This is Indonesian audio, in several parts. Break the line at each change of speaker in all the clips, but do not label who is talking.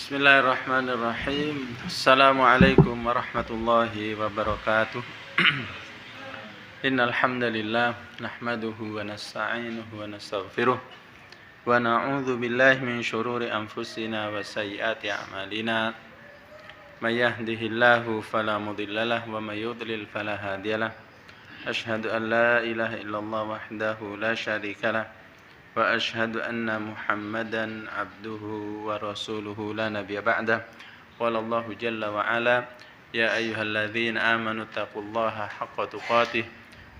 Bismillahirrahmanirrahim. Assalamualaikum warahmatullahi wabarakatuh. Innal hamdalillah nahmaduhu wa nasta'inuhu wa nastaghfiruh wa na'udzu billahi min shururi anfusina wa sayyiati a'malina. May yahdihillahu fala mudhillalah wa may yudlil fala hadiyalah. Asyhadu an la ilaha illallah wahdahu la syarikalah wa asyhadu anna Muhammadan abduhu wa rasuluhu la nabiyya ba'dah. Qala Allahu jalla wa ala ya ayyuhalladzina amanu taqullaha haqqa tuqatih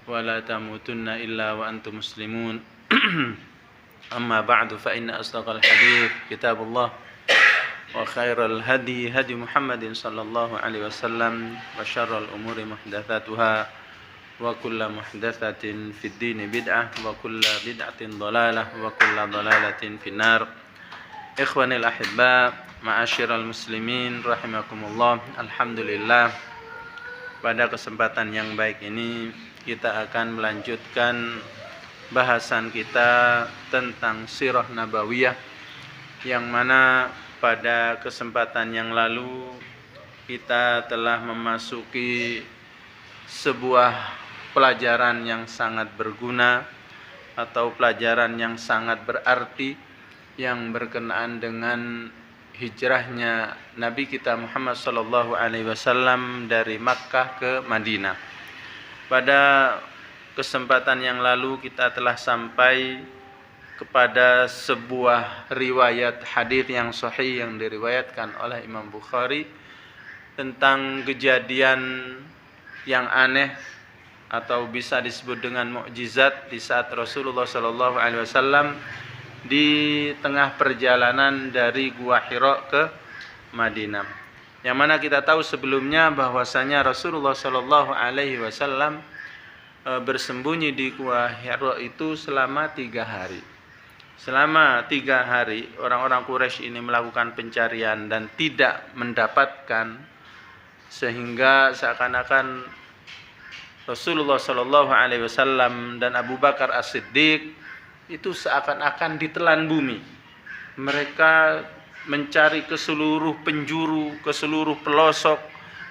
wa la tamutunna illa wa antum muslimun. Amma ba'du fa inna asdaqal hadits kitabullah wa khairal hadi hadi Muhammadin sallallahu alaihi wasallam wa syarral umuri muhdatsatuha wa kullu muhdatsatin fid dini bid'ah wa kullu bid'atin dhalalah wa kullu dhalalatin finnar. Ikhwanil ahibba, ma'asyiral muslimin rahimakumullah. Alhamdulillah, pada kesempatan yang baik ini kita akan melanjutkan bahasan kita tentang sirah nabawiyah, yang mana pada kesempatan yang lalu kita telah memasuki sebuah pelajaran yang sangat berguna atau pelajaran yang sangat berarti yang berkenaan dengan hijrahnya Nabi kita Muhammad sallallahu alaihi wasallam dari Makkah ke Madinah. Pada kesempatan yang lalu kita telah sampai kepada sebuah riwayat hadis yang sahih yang diriwayatkan oleh Imam Bukhari tentang kejadian yang aneh atau bisa disebut dengan mukjizat di saat Rasulullah sallallahu alaihi wasallam di tengah perjalanan dari Gua Hira ke Madinah. Yang mana kita tahu sebelumnya bahwasanya Rasulullah sallallahu alaihi wasallam bersembunyi di Gua Hira itu selama 3 hari. Selama 3 hari orang-orang Quraisy ini melakukan pencarian dan tidak mendapatkan, sehingga seakan-akan Rasulullah sallallahu alaihi wasallam dan Abu Bakar As-Siddiq itu seakan-akan ditelan bumi. Mereka mencari ke seluruh penjuru, ke seluruh pelosok,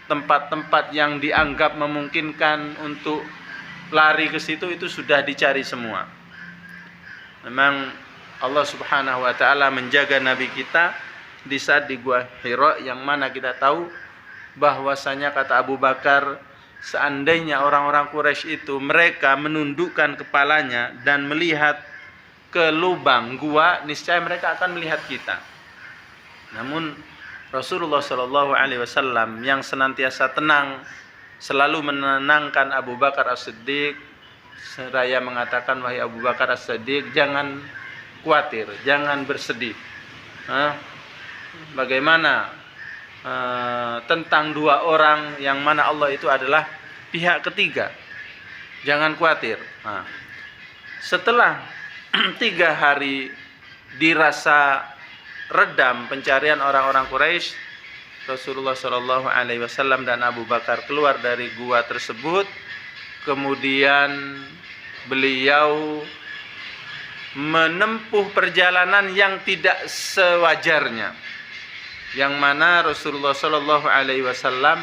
tempat-tempat yang dianggap memungkinkan untuk lari ke situ itu sudah dicari semua. Memang Allah Subhanahu wa taala menjaga nabi kita di saat di Gua Hira, yang mana kita tahu bahwasanya kata Abu Bakar, seandainya orang-orang Quraisy itu mereka menundukkan kepalanya dan melihat ke lubang gua, niscaya mereka akan melihat kita. Namun Rasulullah sallallahu alaihi wasallam yang senantiasa tenang, selalu menenangkan Abu Bakar As-Siddiq, seraya mengatakan, wahai Abu Bakar As-Siddiq, jangan khawatir, jangan bersedih. Bagaimana tentang 2 orang yang mana Allah itu adalah pihak ketiga? Jangan khawatir. Setelah 3 hari dirasa redam pencarian orang-orang Quraisy, Rasulullah Shallallahu Alaihi Wasallam dan Abu Bakar keluar dari gua tersebut. Kemudian beliau menempuh perjalanan yang tidak sewajarnya, yang mana Rasulullah Shallallahu Alaihi Wasallam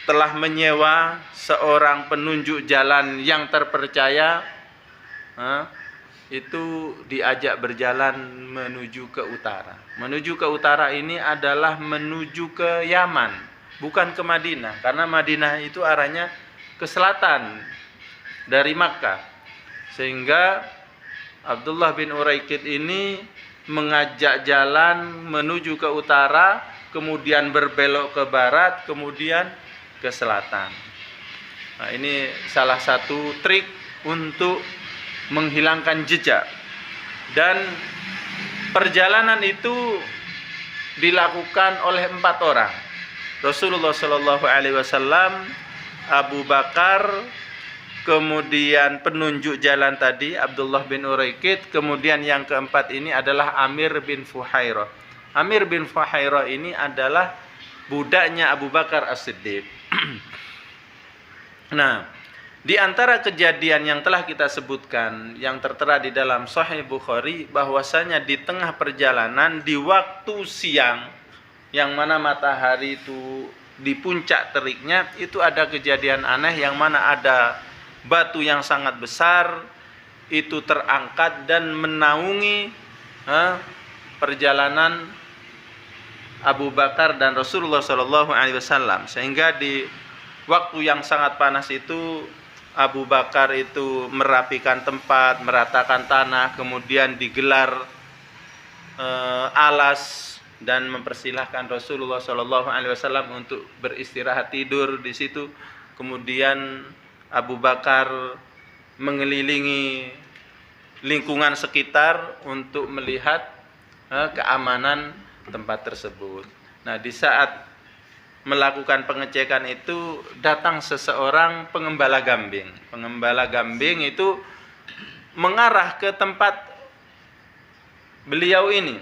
setelah menyewa seorang penunjuk jalan yang terpercaya, itu diajak berjalan menuju ke utara. Menuju ke utara ini adalah menuju ke Yaman, bukan ke Madinah, karena Madinah itu arahnya ke selatan dari Makkah. Sehingga Abdullah bin Uraikid ini mengajak jalan menuju ke utara, kemudian berbelok ke barat, kemudian ke selatan. Nah, ini salah satu trik untuk menghilangkan jejak. Dan perjalanan itu dilakukan oleh 4 orang. Rasulullah Shallallahu Alaihi Wasallam, Abu Bakar, kemudian penunjuk jalan tadi Abdullah bin Uraikid, kemudian yang keempat ini adalah Amir bin Fuhairah. Amir bin Fuhairah ini adalah budaknya Abu Bakar As-Siddiq. Nah, Di antara kejadian yang telah kita sebutkan yang tertera di dalam Sahih Bukhari, bahwasanya di tengah perjalanan di waktu siang yang mana matahari itu di puncak teriknya, itu ada kejadian aneh yang mana ada batu yang sangat besar itu terangkat dan menaungi perjalanan Abu Bakar dan Rasulullah SAW, sehingga di waktu yang sangat panas itu Abu Bakar itu merapikan tempat, meratakan tanah, kemudian digelar alas dan mempersilahkan Rasulullah SAW untuk beristirahat tidur di situ. Kemudian Abu Bakar mengelilingi lingkungan sekitar untuk melihat keamanan tempat tersebut. Nah, di saat melakukan pengecekan itu datang seseorang pengembala kambing. Pengembala kambing itu mengarah ke tempat beliau ini.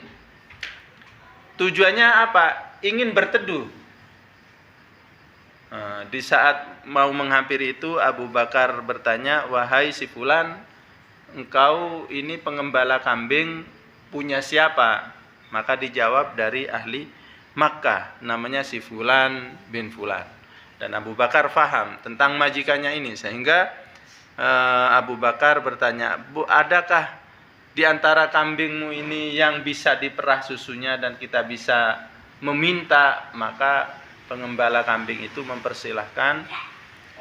Tujuannya apa? Ingin berteduh. Di saat mau menghampiri itu, Abu Bakar bertanya, "Wahai si fulan, engkau ini pengembala kambing punya siapa?" Maka dijawab dari ahli Makkah, namanya si Fulan bin Fulan. Dan Abu Bakar faham tentang majikannya ini, sehingga Abu Bakar bertanya, "Bu, adakah di antara kambingmu ini yang bisa diperah susunya dan kita bisa meminta?" Maka pengembala kambing itu mempersilahkan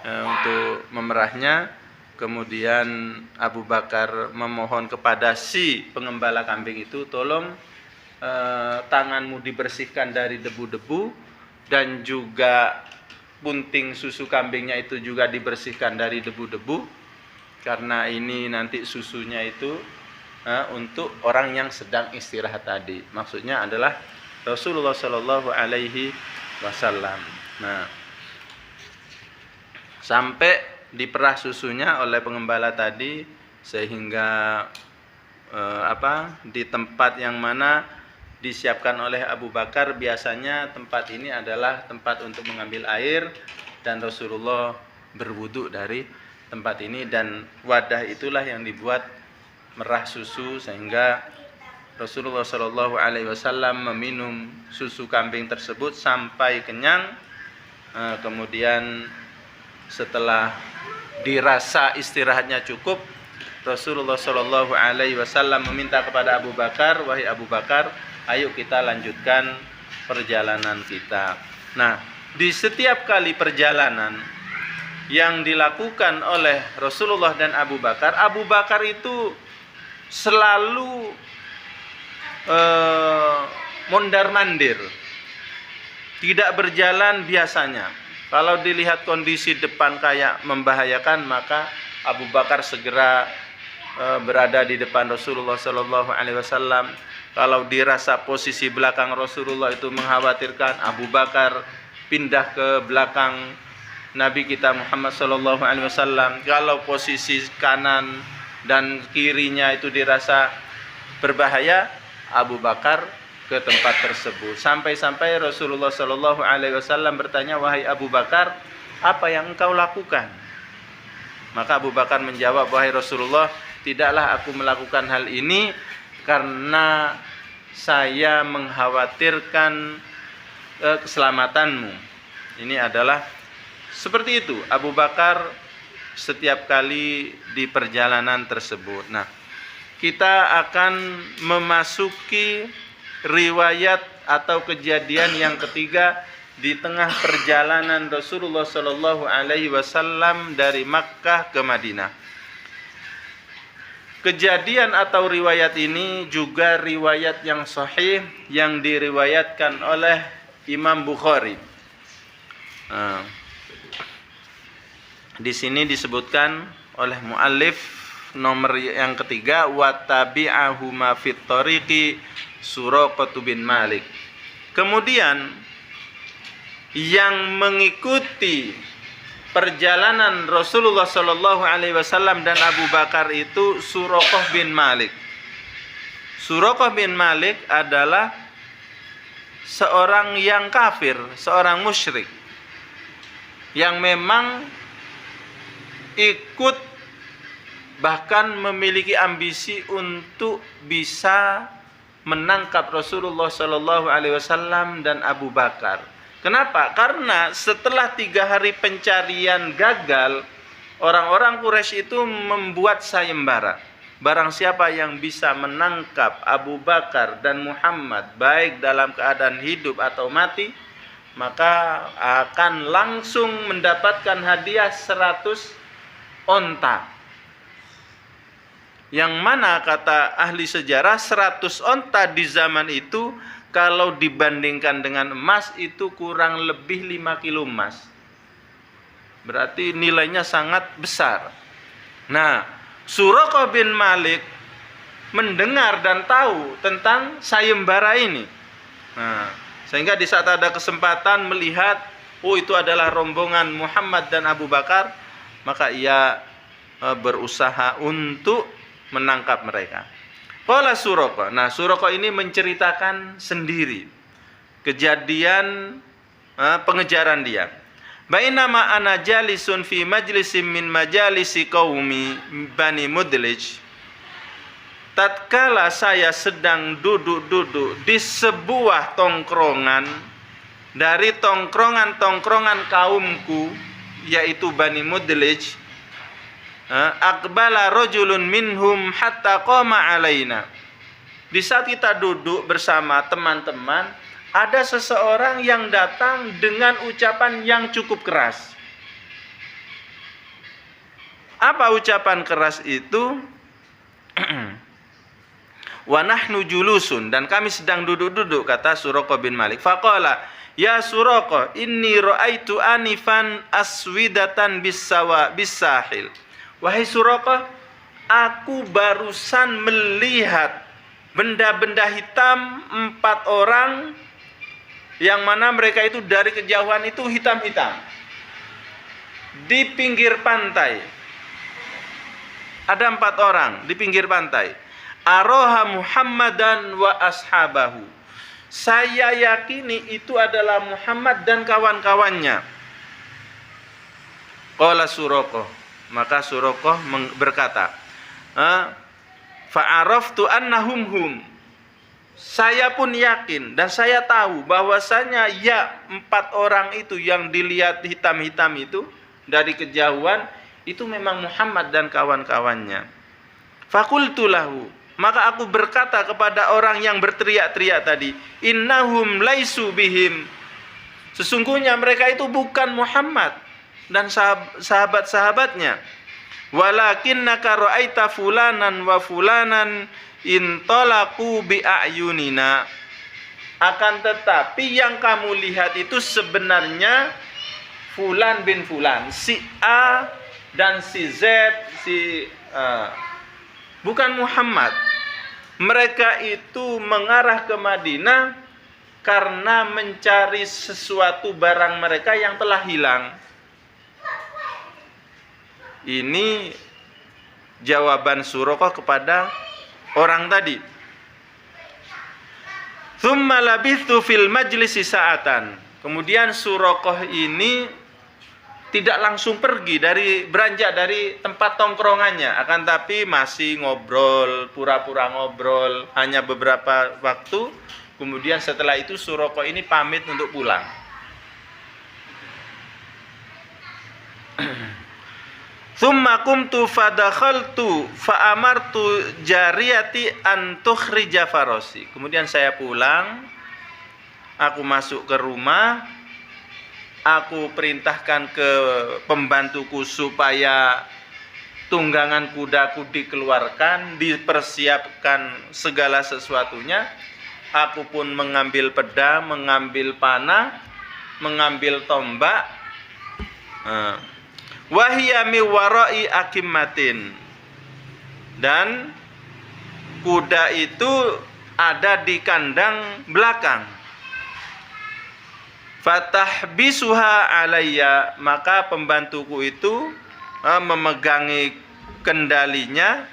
untuk memerahnya. Kemudian Abu Bakar memohon kepada si pengembala kambing itu, "Tolong tanganmu dibersihkan dari debu-debu, dan juga punting susu kambingnya itu juga dibersihkan dari debu-debu, karena ini nanti susunya itu untuk orang yang sedang istirahat tadi." Maksudnya adalah Rasulullah Shallallahu Alaihi Wasallam. Nah, sampai diperah susunya oleh pengembala tadi, sehingga di tempat yang mana disiapkan oleh Abu Bakar. Biasanya tempat ini adalah tempat untuk mengambil air, dan Rasulullah berwudu dari tempat ini, dan wadah itulah yang dibuat merah susu, sehingga Rasulullah Shallallahu Alaihi Wasallam meminum susu kambing tersebut sampai kenyang. Kemudian setelah dirasa istirahatnya cukup, Rasulullah Shallallahu Alaihi Wasallam meminta kepada Abu Bakar, "Wahai Abu Bakar, ayo kita lanjutkan perjalanan kita." Nah, di setiap kali perjalanan yang dilakukan oleh Rasulullah dan Abu Bakar itu selalu mondar-mandir, tidak berjalan biasanya. Kalau dilihat kondisi depan kayak membahayakan, maka Abu Bakar segera berada di depan Rasulullah Shallallahu Alaihi Wasallam. Kalau dirasa posisi belakang Rasulullah itu mengkhawatirkan, Abu Bakar pindah ke belakang Nabi kita Muhammad Shallallahu Alaihi Wasallam. Kalau posisi kanan dan kirinya itu dirasa berbahaya, Abu Bakar ke tempat tersebut. Sampai-sampai Rasulullah Shallallahu Alaihi Wasallam bertanya, "Wahai Abu Bakar, apa yang engkau lakukan?" Maka Abu Bakar menjawab, "Wahai Rasulullah, tidaklah aku melakukan hal ini karena saya mengkhawatirkan keselamatanmu." Ini adalah seperti itu Abu Bakar setiap kali di perjalanan tersebut. Nah, kita akan memasuki riwayat atau kejadian yang ketiga di tengah perjalanan Rasulullah Shallallahu Alaihi Wasallam dari Makkah ke Madinah. Kejadian atau riwayat ini juga riwayat yang sahih yang diriwayatkan oleh Imam Bukhari. Di sini disebutkan oleh muallif nomor yang ketiga, wa tabi'ahuma fit tariqi Suraqah bin Malik. Kemudian yang mengikuti perjalanan Rasulullah Shallallahu Alaihi Wasallam dan Abu Bakar itu Suraqah bin Malik. Suraqah bin Malik adalah seorang yang kafir, seorang musyrik, yang memang ikut bahkan memiliki ambisi untuk bisa menangkap Rasulullah Shallallahu Alaihi Wasallam dan Abu Bakar. Kenapa? Karena setelah 3 hari pencarian gagal, orang-orang Quraisy itu membuat sayembara. Barang siapa yang bisa menangkap Abu Bakar dan Muhammad baik dalam keadaan hidup atau mati, maka akan langsung mendapatkan hadiah 100 onta. Yang mana kata ahli sejarah 100 onta di zaman itu kalau dibandingkan dengan emas itu kurang lebih 5 kilo emas. Berarti nilainya sangat besar. Nah, Suraqah bin Malik mendengar dan tahu tentang sayembara ini. Nah, sehingga di saat ada kesempatan melihat, oh itu adalah rombongan Muhammad dan Abu Bakar, maka ia berusaha untuk menangkap mereka. Qala Suraqah. Nah, Suraqah ini menceritakan sendiri kejadian pengejaran dia. Bainama ana jalisun fi majlisin min majalisi qaumi Bani Mudlij. Tatkala saya sedang duduk-duduk di sebuah tongkrongan dari tongkrongan-tongkrongan kaumku, yaitu Bani Mudlij, aqbala rajulun minhum hatta qama alaina. Di saat kita duduk bersama teman-teman, ada seseorang yang datang dengan ucapan yang cukup keras. Apa ucapan keras itu? Wa nahnu julusun, dan kami sedang duduk-duduk, kata Suraqah bin Malik. Faqala, ya Suraqah, inni ra'aitu anifan aswidatan bis-sahil. Wahai Suraqah, aku barusan melihat benda-benda hitam 4 orang, yang mana mereka itu dari kejauhan itu hitam-hitam di pinggir pantai. Ada 4 orang di pinggir pantai. Aroha Muhammadan wa ashabahu. Saya yakini itu adalah Muhammad dan kawan-kawannya. Qala Suraqah. Maka Suraqah berkata, fa'araftu annahum hum. Saya pun yakin dan saya tahu bahwasanya ya 4 orang itu yang dilihat hitam-hitam itu dari kejauhan itu memang Muhammad dan kawan-kawannya. Faqultu lahu, maka aku berkata kepada orang yang berteriak-teriak tadi, innahum laisu bihim. Sesungguhnya mereka itu bukan Muhammad dan sahabat-sahabatnya. Walakinnaka ra'aita fulanan wa fulanan intalaku bi'ayunina. Akan tetapi yang kamu lihat itu sebenarnya Fulan bin Fulan, si A dan si Z, bukan Muhammad. Mereka itu mengarah ke Madinah karena mencari sesuatu barang mereka yang telah hilang. Ini jawaban Suraqah kepada orang tadi. Tsumma labithu fil majlisi sa'atan. Kemudian Suraqah ini tidak langsung pergi beranjak dari tempat tongkrongannya, akan tapi masih ngobrol, pura-pura ngobrol hanya beberapa waktu. Kemudian setelah itu Suraqah ini pamit untuk pulang. Tsumma qumtu fadakhaltu fa amartu jariyati an tukhrija farasi. Kemudian saya pulang, aku masuk ke rumah, aku perintahkan ke pembantuku supaya tunggangan kudaku dikeluarkan, dipersiapkan segala sesuatunya. Aku pun mengambil pedang, mengambil panah, mengambil tombak. Wahia mi warai akimmatin, dan kuda itu ada di kandang belakang. Fatahbisuha alayya, maka pembantuku itu memegangi kendalinya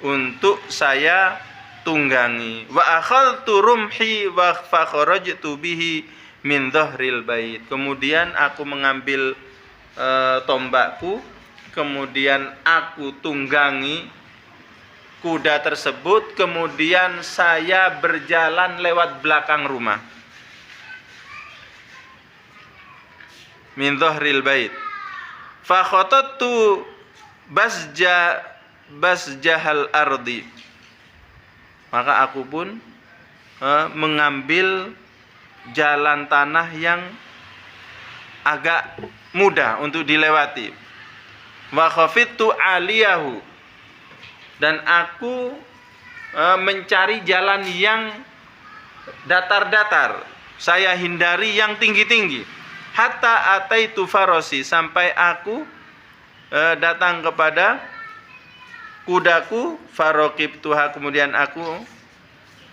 untuk saya tunggangi. Wa akhadtu rumhi wa fakharajtu bihi min dhahril bait. Kemudian aku mengambil tombakku, kemudian aku tunggangi kuda tersebut, kemudian saya berjalan lewat belakang rumah. Min dhahril bait. Fa khatattu basjahal ardi. Maka aku pun mengambil jalan tanah yang agak mudah untuk dilewati. Wa khafittu aliyahu, dan aku mencari jalan yang datar-datar. Saya hindari yang tinggi-tinggi. Hatta ataitu farosi, sampai aku datang kepada kudaku. Farokibtuha, kemudian aku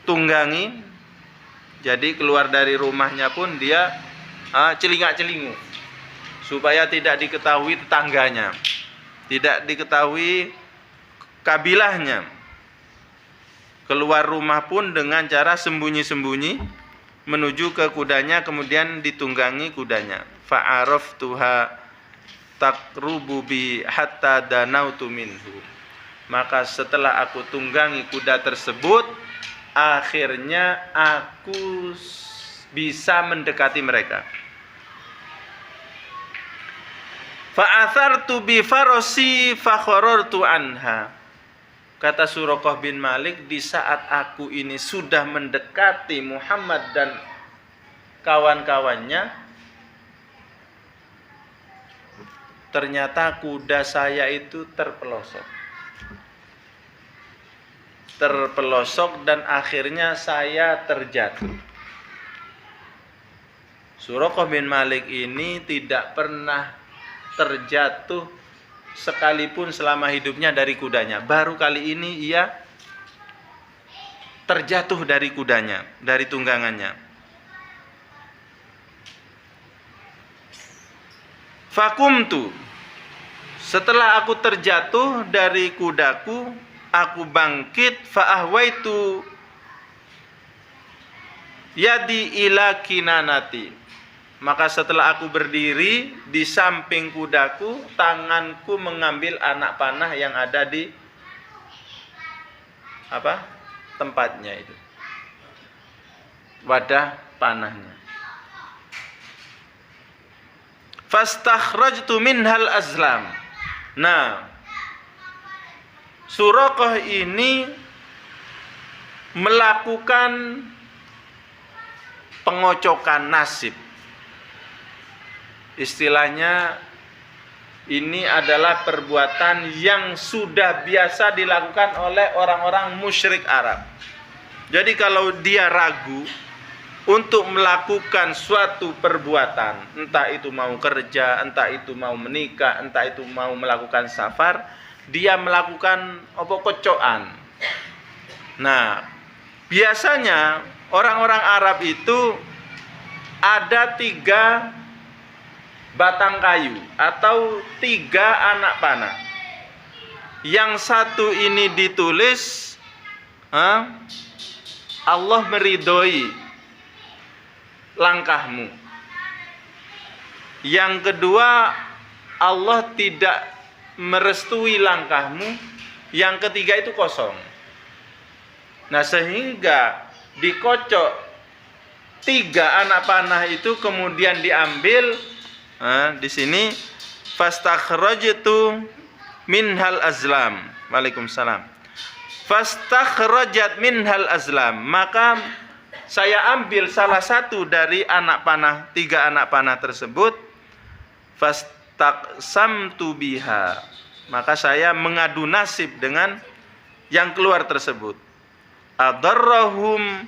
tunggangi. Jadi keluar dari rumahnya pun dia celingak-celingu, supaya tidak diketahui tetangganya, tidak diketahui kabilahnya. Keluar rumah pun dengan cara sembunyi-sembunyi menuju ke kudanya, kemudian ditunggangi kudanya. Fa'araftuha taqrubu bi hatta danautu minhu. Maka setelah aku tunggangi kuda tersebut, akhirnya aku bisa mendekati mereka. Fa'athartu bi farasi fakharartu anha. Kata Suraqah bin Malik, di saat aku ini sudah mendekati Muhammad dan kawan-kawannya, ternyata kuda saya itu terpelosok dan akhirnya saya terjatuh. Suraqah bin Malik ini tidak pernah terjatuh sekalipun selama hidupnya dari kudanya. Baru kali ini ia terjatuh dari kudanya, dari tunggangannya. Fakumtu, setelah aku terjatuh dari kudaku, aku bangkit. Fa'ahwaitu yadi ila kinanati. Maka setelah aku berdiri di samping kudaku, tanganku mengambil anak panah yang ada di tempatnya itu, wadah panahnya. Fastakhrajtu minhal azlam. Nah, Suraqah ini melakukan pengocokan nasib. Istilahnya ini adalah perbuatan yang sudah biasa dilakukan oleh orang-orang musyrik Arab. Jadi kalau dia ragu untuk melakukan suatu perbuatan, entah itu mau kerja, entah itu mau menikah, entah itu mau melakukan safar, dia melakukan kocokan. Nah, biasanya orang-orang Arab itu ada 3 batang kayu atau 3 anak panah. Yang satu ini ditulis Allah meridhoi langkahmu. Yang kedua, Allah tidak merestui langkahmu. Yang ketiga itu kosong. Nah, sehingga dikocok 3 anak panah itu, kemudian diambil. Di sini fastakhrajtu minhal azlam. Waalaikumsalam. Fastakhrajat minhal azlam. Maka saya ambil salah satu dari anak panah, 3 anak panah tersebut. Fastaqsamtu biha. Maka saya mengadu nasib dengan yang keluar tersebut. Adarrahum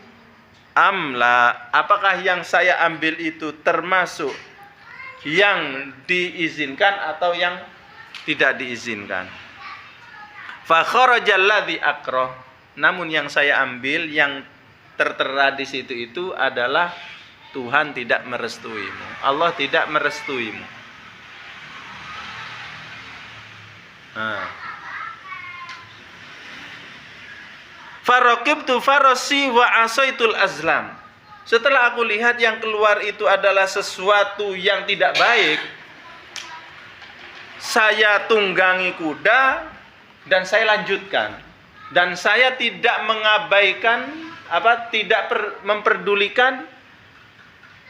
amla. Apakah yang saya ambil itu termasuk yang diizinkan atau yang tidak diizinkan? Fa kharajal ladzi akrah. Namun yang saya ambil, yang tertera di situ itu adalah Tuhan tidak merestuimu, Allah tidak merestuimu. Faraqibtu farasi wa asaitul azlam. Setelah aku lihat yang keluar itu adalah sesuatu yang tidak baik, saya tunggangi kuda dan saya lanjutkan. Dan saya tidak mengabaikan tidak memperdulikan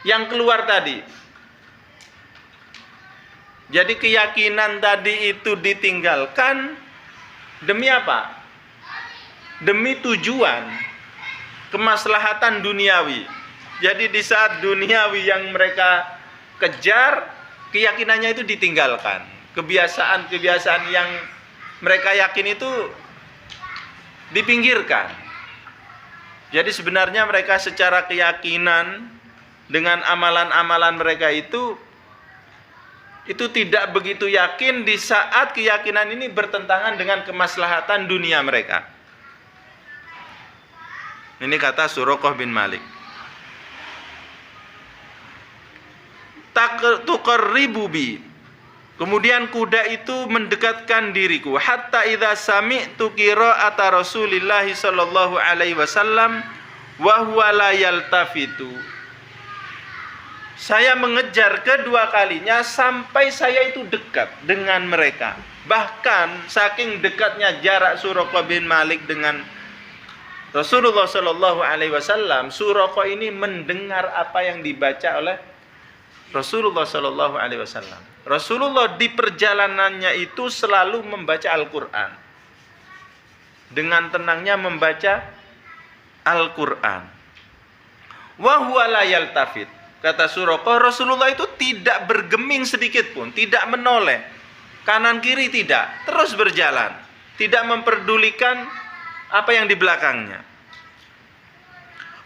yang keluar tadi. Jadi keyakinan tadi itu ditinggalkan demi apa? Demi tujuan kemaslahatan duniawi. Jadi di saat duniawi yang mereka kejar, keyakinannya itu ditinggalkan. Kebiasaan-kebiasaan yang mereka yakin itu dipinggirkan. Jadi sebenarnya mereka secara keyakinan dengan amalan-amalan mereka itu tidak begitu yakin di saat keyakinan ini bertentangan dengan kemaslahatan dunia mereka. Ini kata Suraqah bin Malik. Tuqarribu bi. Kemudian kuda itu mendekatkan diriku hatta idza sami'tu qira'ata Rasulillah sallallahu alaihi wasallam wa huwa la yaltafitu. Saya mengejar kedua kalinya sampai saya itu dekat dengan mereka. Bahkan saking dekatnya jarak Suraqah bin Malik dengan Rasulullah sallallahu alaihi wasallam, Suraqah ini mendengar apa yang dibaca oleh Rasulullah sallallahu alaihi wasallam. Rasulullah di perjalanannya itu selalu membaca Al-Qur'an. Dengan tenangnya membaca Al-Qur'an. Wa huwa la yaltafit. Kata Suraqah, Rasulullah itu tidak bergeming sedikit pun, tidak menoleh kanan kiri, tidak, terus berjalan, tidak memperdulikan apa yang di belakangnya.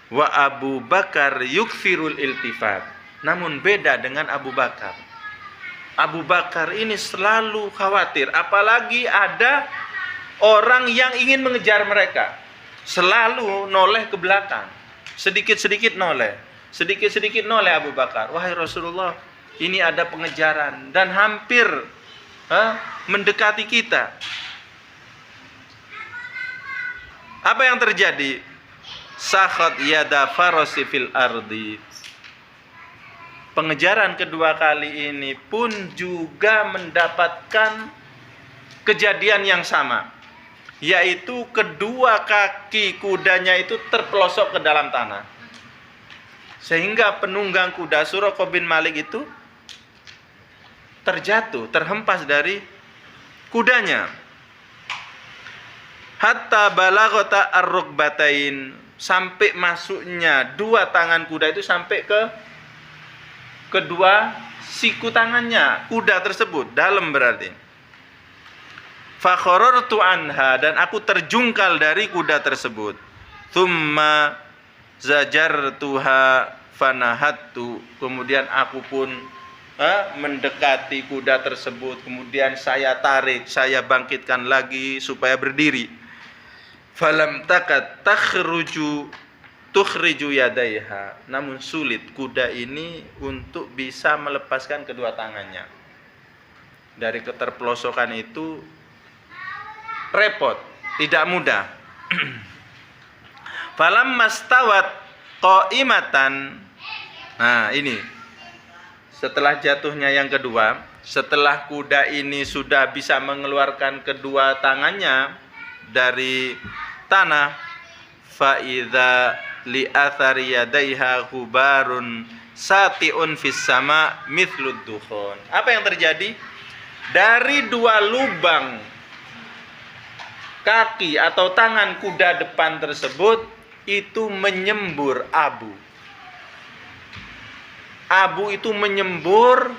Wa Abu Bakar yukfirul iltifat. Namun beda dengan Abu Bakar. Abu Bakar ini selalu khawatir, apalagi ada orang yang ingin mengejar mereka. Selalu noleh ke belakang, sedikit-sedikit noleh, sedikit-sedikit noleh Abu Bakar. Wahai Rasulullah, ini ada pengejaran dan hampir mendekati kita. Apa yang terjadi? Sakhat yada farasi fil ardi. Pengejaran kedua kali ini pun juga mendapatkan kejadian yang sama, yaitu kedua kaki kudanya itu terpelosok ke dalam tanah, sehingga penunggang kuda Suraqah bin Malik itu terjatuh, terhempas dari kudanya. Hatta balaghata ar-rukbatain, sampai masuknya dua tangan kuda itu sampai ke kedua siku tangannya kuda tersebut, dalam berarti. Fakharartu anha, dan aku terjungkal dari kuda tersebut. Thumma zajartuha fanahattu, kemudian aku pun mendekati kuda tersebut, kemudian saya tarik, saya bangkitkan lagi supaya berdiri. Falam takat tukhriju yadaiha, namun sulit kuda ini untuk bisa melepaskan kedua tangannya dari keterpelosokan itu. Repot, tidak mudah. Falam mastawat qaimatan. Nah, ini setelah jatuhnya yang kedua, setelah kuda ini sudah bisa mengeluarkan kedua tangannya dari tanah, fa idza li athari yadaiha ghubarun sati'un fis sama mithlud dukhon. Apa yang terjadi? Dari dua lubang kaki atau tangan kuda depan tersebut itu menyembur abu. Abu itu menyembur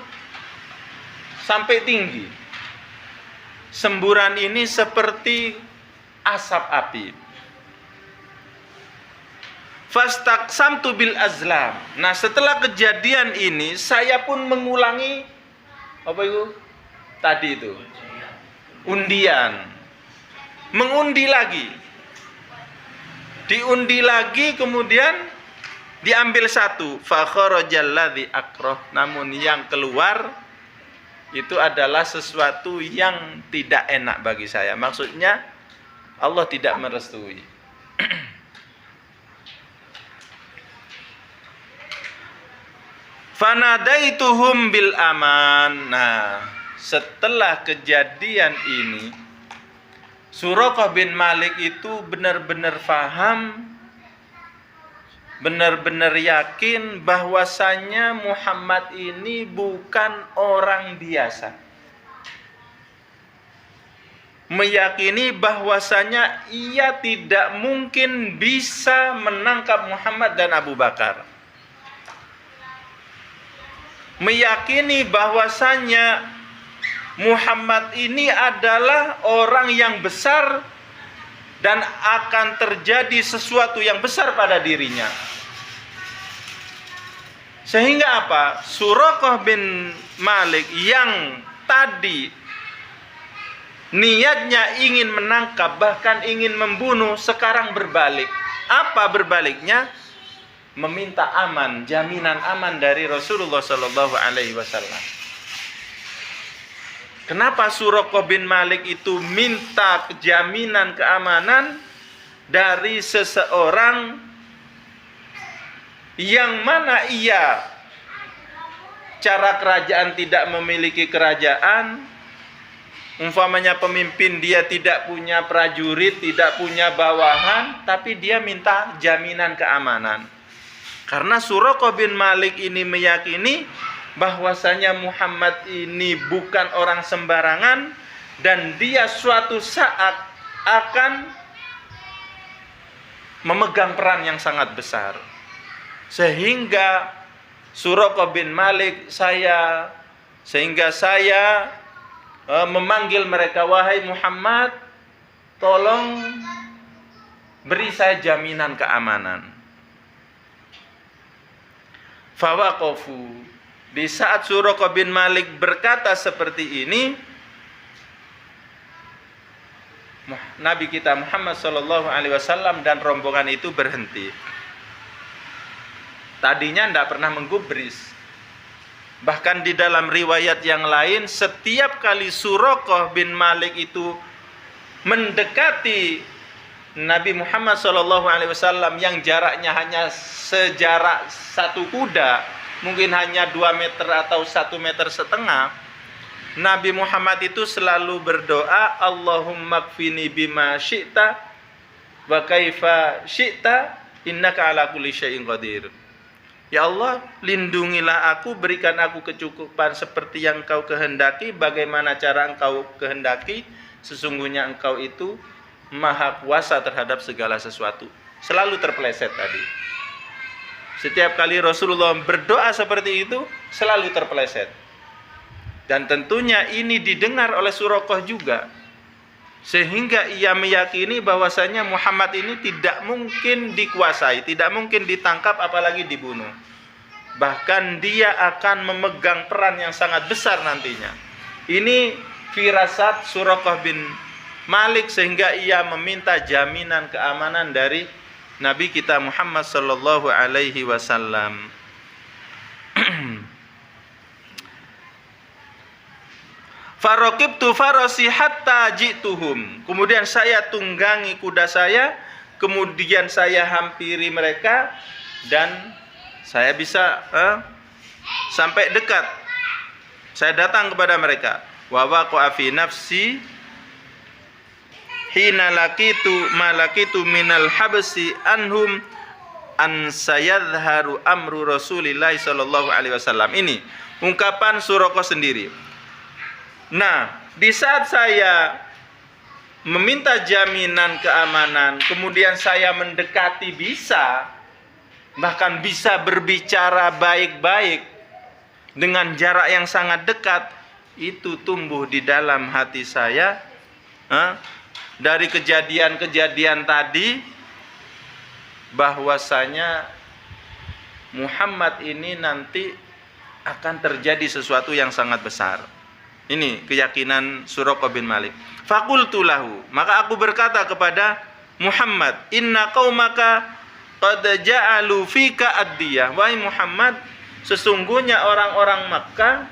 sampai tinggi. Semburan ini seperti asap api. Fastaqsamtu bil azlam. Nah, setelah kejadian ini saya pun mengulangi apa itu? Tadi itu. Undian. Mengundi lagi. Diundi lagi, kemudian diambil satu. Fa kharajal ladzi akrah. Namun yang keluar itu adalah sesuatu yang tidak enak bagi saya. Maksudnya Allah tidak merestui. Fanadaituhum bil aman. Nah, setelah kejadian ini, Suraqah bin Malik itu benar-benar faham, benar-benar yakin bahwasanya Muhammad ini bukan orang biasa. Meyakini bahwasanya ia tidak mungkin bisa menangkap Muhammad dan Abu Bakar. Meyakini bahwasanya Muhammad ini adalah orang yang besar dan akan terjadi sesuatu yang besar pada dirinya. Sehingga apa? Suraqah bin Malik yang tadi niatnya ingin menangkap, bahkan ingin membunuh, sekarang berbalik. Apa berbaliknya? Meminta aman, jaminan aman dari Rasulullah Sallallahu Alaihi Wasallam. Kenapa Suraqah bin Malik itu minta jaminan keamanan dari seseorang yang mana ia cara kerajaan tidak memiliki kerajaan, umpamanya pemimpin dia tidak punya prajurit, tidak punya bawahan, tapi dia minta jaminan keamanan. Karena Suraqah bin Malik ini meyakini bahwasanya Muhammad ini bukan orang sembarangan dan dia suatu saat akan memegang peran yang sangat besar. Sehingga Suraqah bin Malik saya memanggil mereka, wahai Muhammad, tolong beri saya jaminan keamanan. Fawaqafu. Di saat Suraqah bin Malik berkata seperti ini, Nabi kita Muhammad Sallallahu Alaihi Wasallam dan rombongan itu berhenti. Tadinya tidak pernah menggubris. Bahkan di dalam riwayat yang lain, setiap kali Suraqah bin Malik itu mendekati Nabi Muhammad SAW yang jaraknya hanya sejarak satu kuda, mungkin hanya 2 meter atau 1,5 meter, Nabi Muhammad itu selalu berdoa, Allahumma kfini bima syi'ta wa kaifa syi'ta innaka ala kulli syai'in qadir. Ya Allah, lindungilah aku, berikan aku kecukupan seperti yang Engkau kehendaki, bagaimana cara Engkau kehendaki, sesungguhnya Engkau itu maha kuasa terhadap segala sesuatu. Selalu terpeleset tadi. Setiap kali Rasulullah berdoa seperti itu, selalu terpeleset. Dan tentunya ini didengar oleh Suraqah juga. Sehingga ia meyakini bahwasanya Muhammad ini tidak mungkin dikuasai, tidak mungkin ditangkap apalagi dibunuh. Bahkan dia akan memegang peran yang sangat besar nantinya. Ini firasat Suraqah bin Malik sehingga ia meminta jaminan keamanan dari Nabi kita Muhammad sallallahu alaihi wasallam. Faraqibtu farasi hatta ji'tuhum. Kemudian saya tunggangi kuda saya, kemudian saya hampiri mereka dan saya bisa sampai dekat. Saya datang kepada mereka. Wa waqa'a fi nafsi hina laqitu malakitu minal habsi anhum an sayadharu amru Rasulillah sallallahu alaihi wasallam. Ini ungkapan Suraqah sendiri. Nah, di saat saya meminta jaminan keamanan, kemudian saya mendekati bahkan bisa berbicara baik-baik dengan jarak yang sangat dekat, itu tumbuh di dalam hati saya dari kejadian-kejadian tadi bahwasanya Muhammad ini nanti akan terjadi sesuatu yang sangat besar. Ini keyakinan Suraqah bin Malik. Faqultu lahu, maka aku berkata kepada Muhammad, inna qaumaka qad ja'alu fika ad-diyah. Wahai Muhammad, sesungguhnya orang-orang Makkah,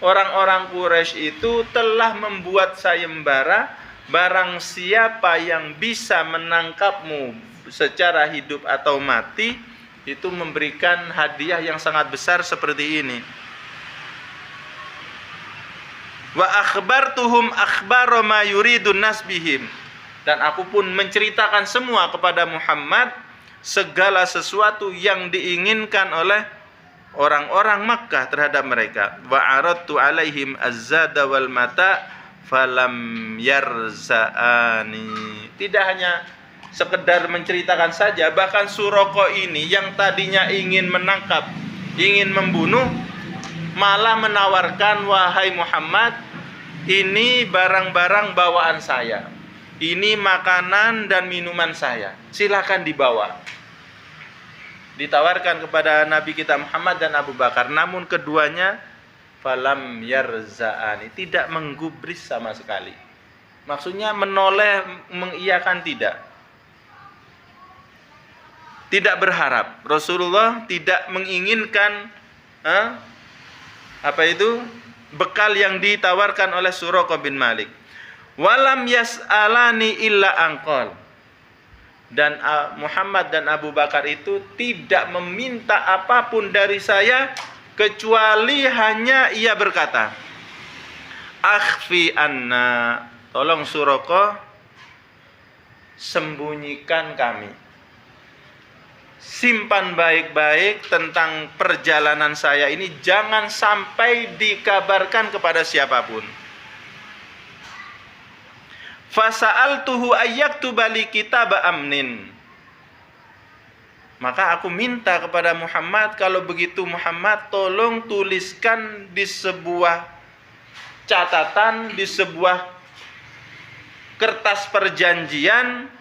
orang-orang Quraisy itu telah membuat sayembara, barang siapa yang bisa menangkapmu secara hidup atau mati, itu memberikan hadiah yang sangat besar seperti ini. Wa akhbartuhum akhbara ma yuridun nas bihim. Dan aku pun menceritakan semua kepada Muhammad segala sesuatu yang diinginkan oleh orang-orang Makkah terhadap mereka. Wa aradtu alaihim az-zada wal mata falam yarza'ani. Tidak hanya sekedar menceritakan saja, bahkan Suraqah ini yang tadinya ingin menangkap, ingin membunuh, malah menawarkan, wahai Muhammad, ini barang-barang bawaan saya, ini makanan dan minuman saya, silakan dibawa. Ditawarkan kepada Nabi kita Muhammad dan Abu Bakar, namun keduanya falam yarza'ani, tidak menggubris sama sekali. Maksudnya menoleh, mengiyakan tidak. Tidak berharap. Rasulullah tidak menginginkan bekal yang ditawarkan oleh Suraqah bin Malik. Walam yas'alani illa anqal. Dan Muhammad dan Abu Bakar itu tidak meminta apapun dari saya kecuali hanya ia berkata, akhfi anna, tolong Suraqah sembunyikan kami, simpan baik-baik tentang perjalanan saya ini, jangan sampai dikabarkan kepada siapapun. Fasa'altuhu ayyaktuba li kitaba amnin. Maka aku minta kepada Muhammad, kalau begitu Muhammad tolong tuliskan di sebuah catatan, di sebuah kertas perjanjian,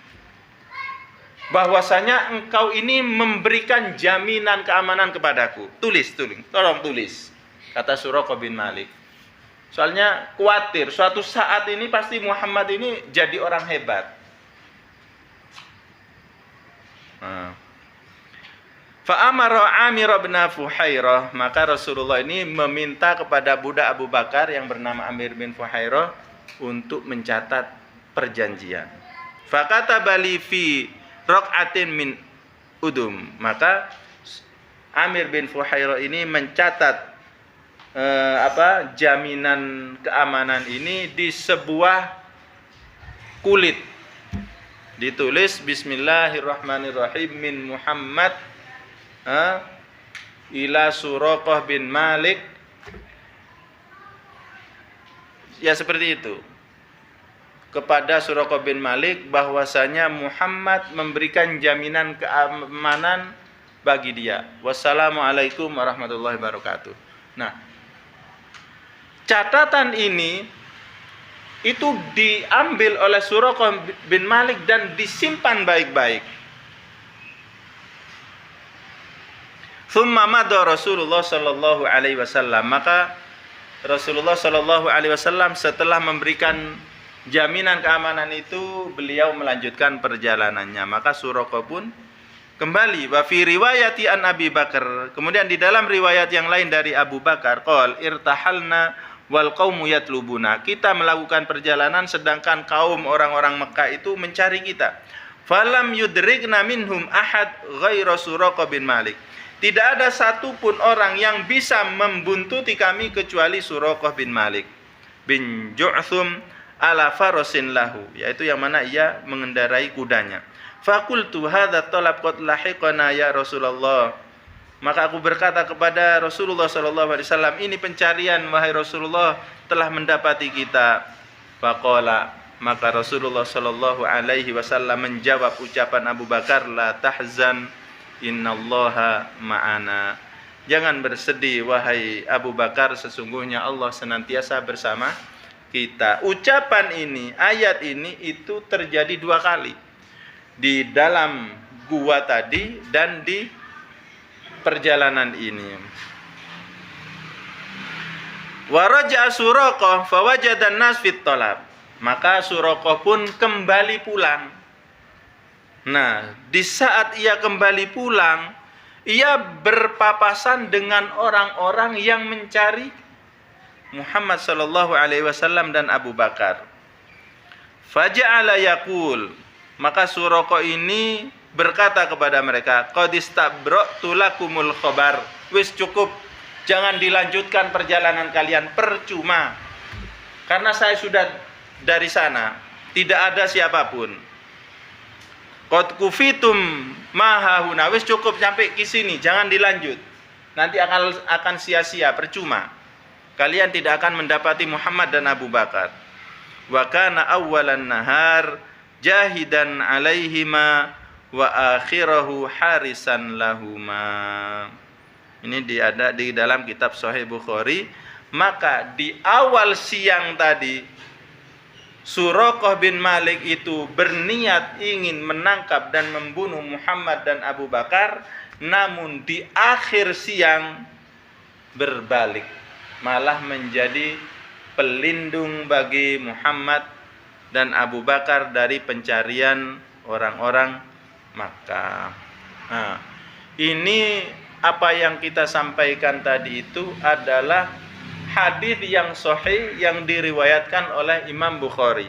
bahwasanya engkau ini memberikan jaminan keamanan kepadaku. Tulis, tolong tulis, kata Suraqah bin Malik. Soalnya khawatir suatu saat ini pasti Muhammad ini jadi orang hebat. Fa'amara Amir bin Fuhairah, maka Rasulullah ini meminta kepada budak Abu Bakar yang bernama Amir bin Fuhairah untuk mencatat perjanjian. Fakataba li fi raq'atin min udum, maka Amir bin Fuhairah ini mencatat jaminan keamanan ini di sebuah kulit. Ditulis Bismillahirrahmanirrahim min Muhammad ila Suraqah bin Malik. Ya seperti itu. Kepada Suraqah bin Malik bahwasanya Muhammad memberikan jaminan keamanan bagi dia. Wassalamualaikum warahmatullahi wabarakatuh. Nah, catatan ini itu diambil oleh Suraqah bin Malik dan disimpan baik-baik. Tsumma madha Rasulullah sallallahu alaihi wasallam, maka Rasulullah sallallahu alaihi wasallam setelah memberikan jaminan keamanan itu, beliau melanjutkan perjalanannya. Maka Suraqah pun kembali. Wa fi riwayati an Abi Bakar, kemudian di dalam riwayat yang lain dari Abu Bakar, qol irtahalna wal qaumu yatlubuna, kita melakukan perjalanan sedangkan kaum orang-orang Mekah itu mencari kita. Falam yudrikna minhum ahad ghaira Suraqah bin Malik, tidak ada satupun orang yang bisa membuntuti kami kecuali Suraqah bin Malik bin Ju'thum ala farasin lahu, yaitu yang mana ia mengendarai kudanya. Faqultu hadza talab qad lahiqana ya Rasulullah, maka aku berkata kepada Rasulullah sallallahu alaihi wasallam, ini pencarian wahai Rasulullah telah mendapati kita. Faqala, maka Rasulullah sallallahu alaihi wasallam menjawab ucapan Abu Bakar, la tahzan innallaha ma'ana, jangan bersedih wahai Abu Bakar, sesungguhnya Allah senantiasa bersama kita. Ucapan ini, ayat ini itu terjadi dua kali, di dalam gua tadi dan di perjalanan ini. Wa raja'a Suraqah fawajada an-nas fit talab, maka Suraqah pun kembali pulang. Nah, di saat ia kembali pulang, ia berpapasan dengan orang-orang yang mencari Muhammad sallallahu alaihi wasallam dan Abu Bakar. Faja'ala yaqul, maka Suraqah ini berkata kepada mereka, qad istabra'tu lakumul khabar, wis cukup, jangan dilanjutkan perjalanan kalian, percuma. karena saya sudah dari sana, tidak ada siapapun. Qad kufitum mahahuna, wis cukup sampai ke sini, jangan dilanjut. Nanti akan sia-sia, percuma. Kalian tidak akan mendapati Muhammad dan Abu Bakar. Wa kana awwalan nahar jahidan alaihima wa akhirahu harisan lahuma. Ini ada di dalam kitab Sahih Bukhari. Maka di awal siang tadi Suraqah bin Malik itu berniat ingin menangkap dan membunuh Muhammad dan Abu Bakar, namun di akhir siang berbalik, malah menjadi pelindung bagi Muhammad dan Abu Bakar dari pencarian orang-orang Makkah. Nah, ini apa yang kita sampaikan tadi itu adalah hadis yang sahih yang diriwayatkan oleh Imam Bukhari.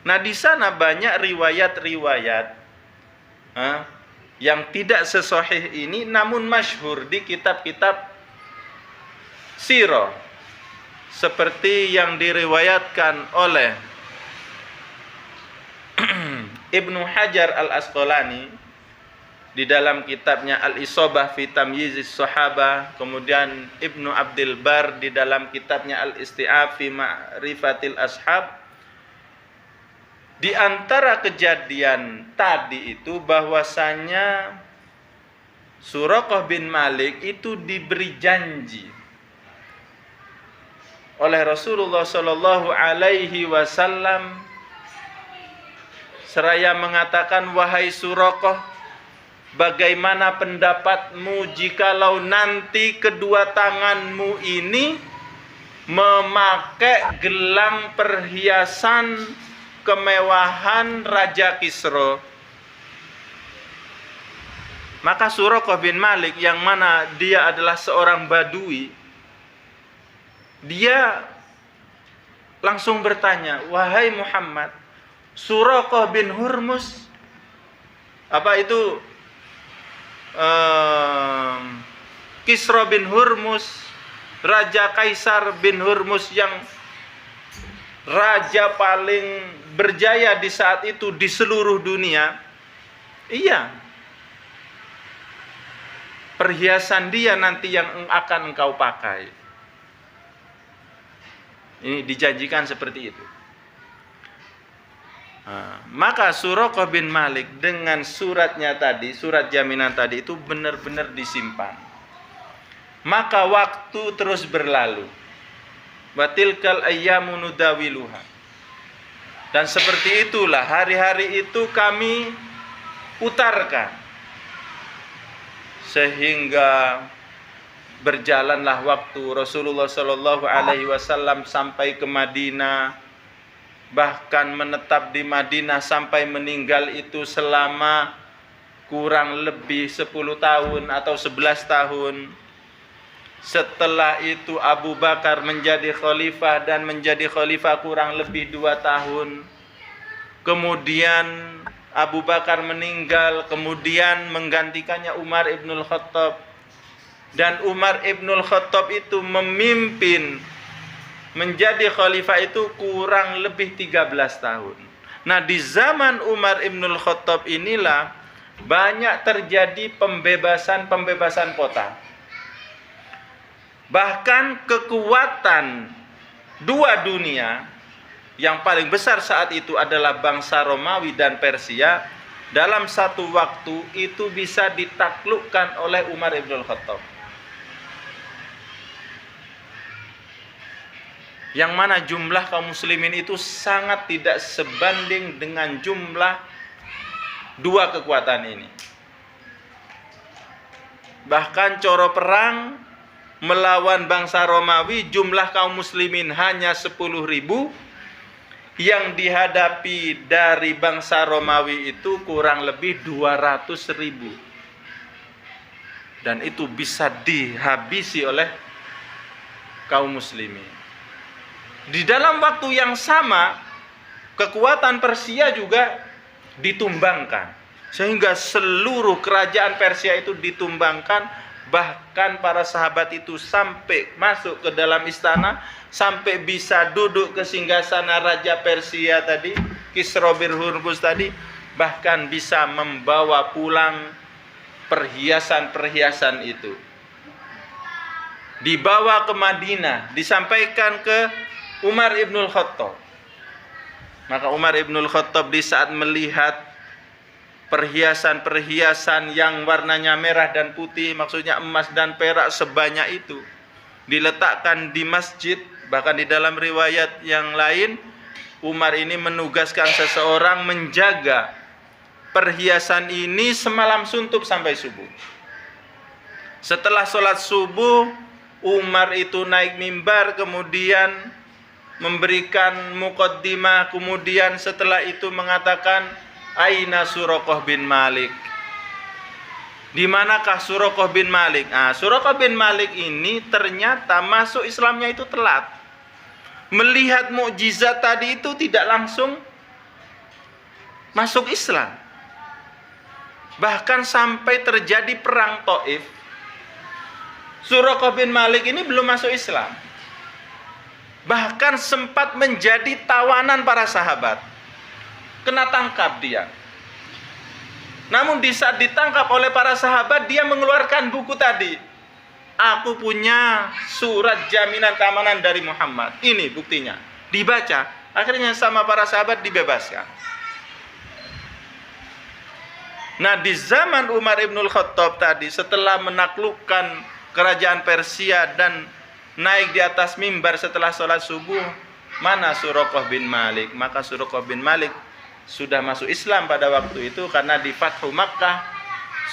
Nah, di sana banyak riwayat-riwayat yang tidak sesahih ini, namun masyhur di kitab-kitab sirah, seperti yang diriwayatkan oleh Ibnu Hajar Al-Asqalani di dalam kitabnya Al-Isabah fi Tamyizis Sahabah, kemudian Ibnu Abdul Bar di dalam kitabnya Al-Isti'ab fi Ma'rifatil Ashab. Di antara kejadian tadi itu bahwasanya Suraqah bin Malik itu diberi janji oleh Rasulullah sallallahu alaihi wasallam, seraya mengatakan, wahai Suraqah, bagaimana pendapatmu jikalau nanti kedua tanganmu ini memakai gelang perhiasan kemewahan Raja Kisra? Maka Suraqah bin Malik, yang mana dia adalah seorang badui, dia langsung bertanya, wahai Muhammad, Suraqah bin Hurmus, apa itu Kisra bin Hurmus, Raja Kaisar bin Hurmus, yang raja paling berjaya di saat itu di seluruh dunia. Iya, perhiasan dia nanti yang akan engkau pakai. Ini dijanjikan seperti itu. Maka Suraqah bin Malik dengan suratnya tadi, surat jaminan tadi itu benar-benar disimpan. Maka waktu terus berlalu. Watilkal ayyamu nudawiluha. Dan seperti itulah hari-hari itu kami putarkan, sehingga berjalanlah waktu. Rasulullah Shallallahu Alaihi Wasallam sampai ke Madinah, bahkan menetap di Madinah sampai meninggal itu selama kurang lebih 10 tahun atau 11 tahun. Setelah itu Abu Bakar menjadi khalifah, dan menjadi khalifah kurang lebih 2 tahun. Kemudian Abu Bakar meninggal, kemudian menggantikannya Umar ibnul Khattab. Dan Umar ibnul Khattab itu memimpin menjadi khalifah itu kurang lebih 13 tahun. Nah, di zaman Umar ibnul Khattab inilah banyak terjadi pembebasan kota. Bahkan kekuatan dua dunia yang paling besar saat itu adalah bangsa Romawi dan Persia, dalam satu waktu itu bisa ditaklukkan oleh Umar ibnul Khattab. Yang mana jumlah kaum muslimin itu sangat tidak sebanding dengan jumlah dua kekuatan ini. Bahkan coro perang melawan bangsa Romawi, jumlah kaum muslimin hanya 10.000, yang dihadapi dari bangsa Romawi itu kurang lebih 200.000. Dan itu bisa dihabisi oleh kaum muslimin. Di dalam waktu yang sama, kekuatan Persia juga ditumbangkan, sehingga seluruh kerajaan Persia itu ditumbangkan. bahkan para sahabat itu sampai masuk ke dalam istana, sampai bisa duduk ke singgasana Raja Persia tadi, Kisra bin Hurmuz tadi, bahkan bisa membawa pulang perhiasan-perhiasan itu. Dibawa ke Madinah, disampaikan ke Umar ibnul Khattab. Maka Umar ibnul Khattab di saat melihat perhiasan-perhiasan yang warnanya merah dan putih, maksudnya emas dan perak sebanyak itu, diletakkan di masjid, bahkan di dalam riwayat yang lain, Umar ini menugaskan seseorang menjaga perhiasan ini semalam suntuk sampai subuh. Setelah sholat subuh, Umar itu naik mimbar, kemudian memberikan muqaddimah, kemudian setelah itu mengatakan, Aina Suraqah bin Malik? Di manakah Suraqah bin Malik? Suraqah bin Malik ini ternyata masuk Islamnya itu telat. Melihat mukjizat tadi itu tidak langsung masuk Islam. Bahkan sampai terjadi perang Taif, Suraqah bin Malik ini belum masuk Islam. Bahkan sempat menjadi tawanan para sahabat. Kena tangkap dia. Namun di saat ditangkap oleh para sahabat, dia mengeluarkan buku tadi. Aku punya surat jaminan keamanan dari Muhammad. Ini buktinya. Dibaca. Akhirnya sama para sahabat dibebaskan. Nah, di zaman Umar ibnul Khattab tadi, setelah menaklukkan kerajaan Persia dan naik di atas mimbar setelah sholat subuh, mana Suraqah bin Malik? Maka Suraqah bin Malik sudah masuk Islam pada waktu itu, karena di Fathu Makkah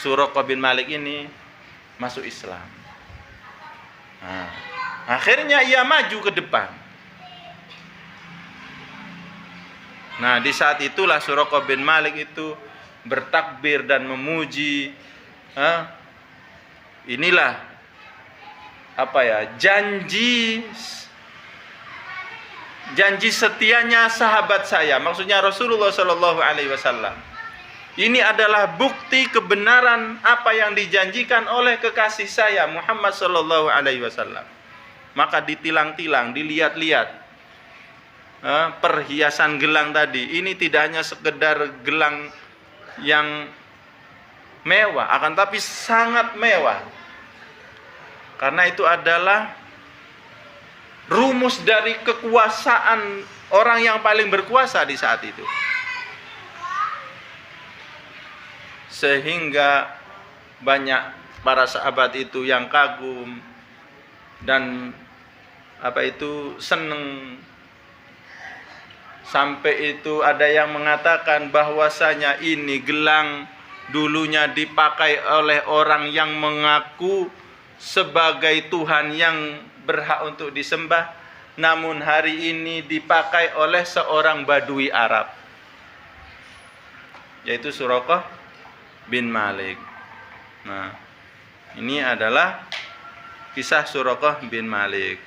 Suraqah bin Malik ini masuk Islam. Nah, akhirnya ia maju ke depan. Nah, di saat itulah Suraqah bin Malik itu bertakbir dan memuji. Inilah janji setianya sahabat saya, maksudnya Rasulullah Shallallahu Alaihi Wasallam. Ini adalah bukti kebenaran apa yang dijanjikan oleh kekasih saya Muhammad Shallallahu Alaihi Wasallam. Maka ditilang-tilang, dilihat-lihat perhiasan gelang tadi. Ini tidak hanya sekedar gelang yang mewah, akan tapi sangat mewah. Karena itu adalah rumus dari kekuasaan orang yang paling berkuasa di saat itu. Sehingga banyak para sahabat itu yang kagum dan seneng. Sampai itu ada yang mengatakan bahwasanya ini gelang dulunya dipakai oleh orang yang mengaku sebagai Tuhan yang berhak untuk disembah, namun hari ini dipakai oleh seorang Badui Arab, yaitu Suraqah bin Malik. Nah, ini adalah kisah Suraqah bin Malik.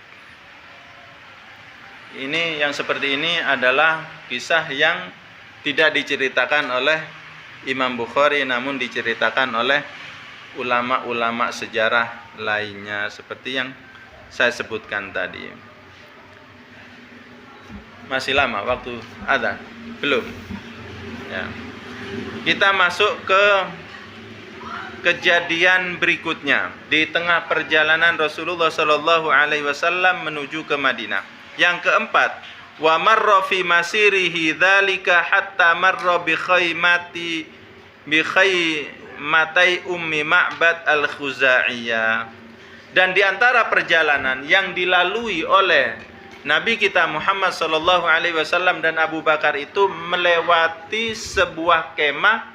Ini yang seperti ini adalah kisah yang tidak diceritakan oleh Imam Bukhari, namun diceritakan oleh ulama-ulama sejarah lainnya seperti yang saya sebutkan tadi. Masih lama waktu ada? Belum. Ya. Kita masuk ke kejadian berikutnya di tengah perjalanan Rasulullah Shallallahu Alaihi Wasallam menuju ke Madinah. Yang keempat, wa marra fi masirihi dzalika hatta marra bi khaymatai ummi Ma'bad al-Khuzaiyah. Dan di antara perjalanan yang dilalui oleh Nabi kita Muhammad sallallahu alaihi wasallam dan Abu Bakar itu melewati sebuah kemah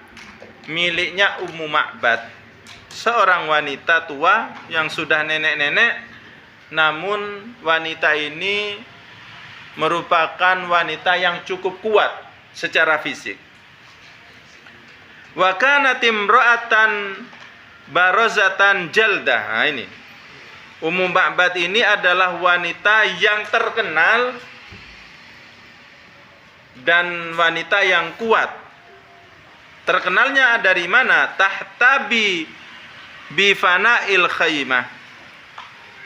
miliknya Ummu Ma'bad, seorang wanita tua yang sudah nenek-nenek. Namun wanita ini merupakan wanita yang cukup kuat secara fisik. Wa kanat imra'atan barazatan jaldah. Nah, ini Ummu Ma'bad ini adalah wanita yang terkenal dan wanita yang kuat. Terkenalnya dari mana? Tahtabi bi fana'il khaymah,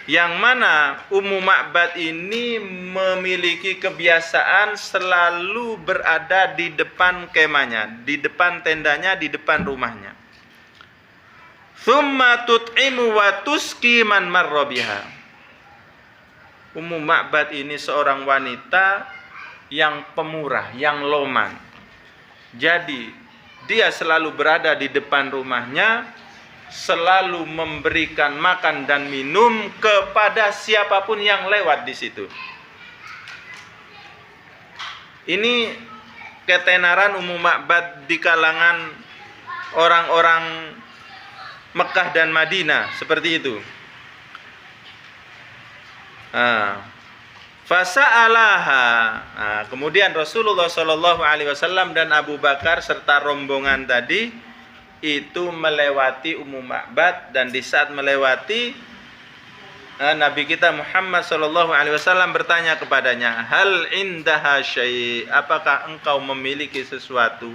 yang mana Ummu Ma'bad ini memiliki kebiasaan selalu berada di depan kemahnya, di depan tendanya, di depan rumahnya. Tsumma tut'imu wa tusqi man marra biha. Ummu Ma'bad ini seorang wanita yang pemurah, yang loman. Jadi dia selalu berada di depan rumahnya, selalu memberikan makan dan minum kepada siapapun yang lewat di situ. Ini ketenaran Ummu Ma'bad di kalangan orang-orang Mekah dan Madinah, seperti itu. Fasa'alaha. Kemudian Rasulullah Shallallahu Alaihi Wasallam dan Abu Bakar serta rombongan tadi itu melewati Ummu Ma'bad, dan di saat melewati Nabi kita Muhammad Shallallahu Alaihi Wasallam bertanya kepadanya, hal indaha syai', apakah engkau memiliki sesuatu?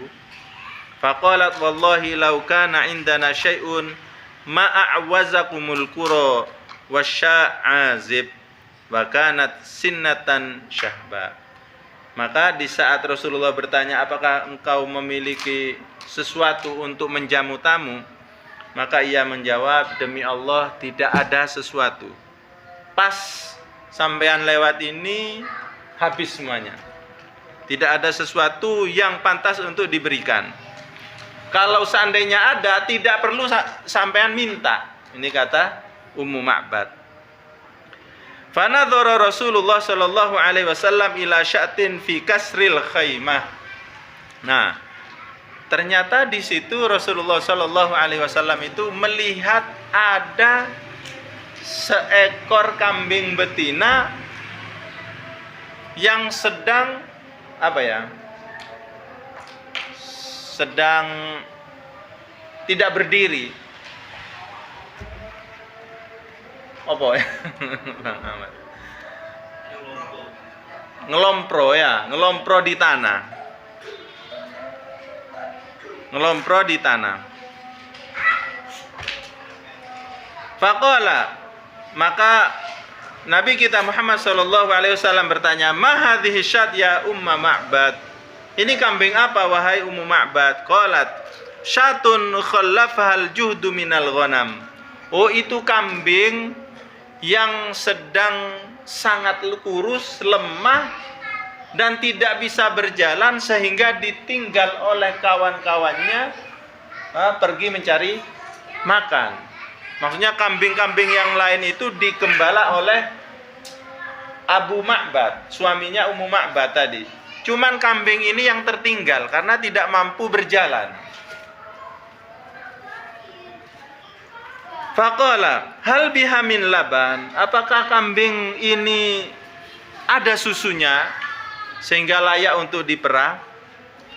Faqalat wallahi law kana indana syai'un ma'awazakumul qura wasya'azib wa kanat sinnatan syahba. Maka di saat Rasulullah bertanya, apakah engkau memiliki sesuatu untuk menjamu tamu? Maka ia menjawab, demi Allah tidak ada sesuatu. Pas sampean lewat ini habis semuanya. Tidak ada sesuatu yang pantas untuk diberikan. Kalau seandainya ada, tidak perlu sampean minta. Ini kata Ummu Ma'bad. Fanadhara Rasulullah sallallahu alaihi wasallam ila sya'tin fi kasril khaymah. Nah, ternyata di situ Rasulullah sallallahu alaihi wasallam itu melihat ada seekor kambing betina yang sedang sedang tidak berdiri. Apa ya? Ngelompro di tanah. Ngelompro di tanah. Faqala, maka Nabi kita Muhammad sallallahu alaihi wasallam bertanya, "Ma hadhihi syat ya Umma Ma'bad?" Ini kambing apa wahai Ummu Ma'bad? Qalat, "Syatun khallafahal juhdu minal ghanam." Oh, itu kambing yang sedang sangat kurus, lemah dan tidak bisa berjalan sehingga ditinggal oleh kawan-kawannya pergi mencari makan. Maksudnya kambing-kambing yang lain itu digembala oleh Abu Ma'bad, suaminya Ummu Ma'bad tadi. Cuman kambing ini yang tertinggal karena tidak mampu berjalan. Faqala, hal biha min laban? Apakah kambing ini ada susunya sehingga layak untuk diperah?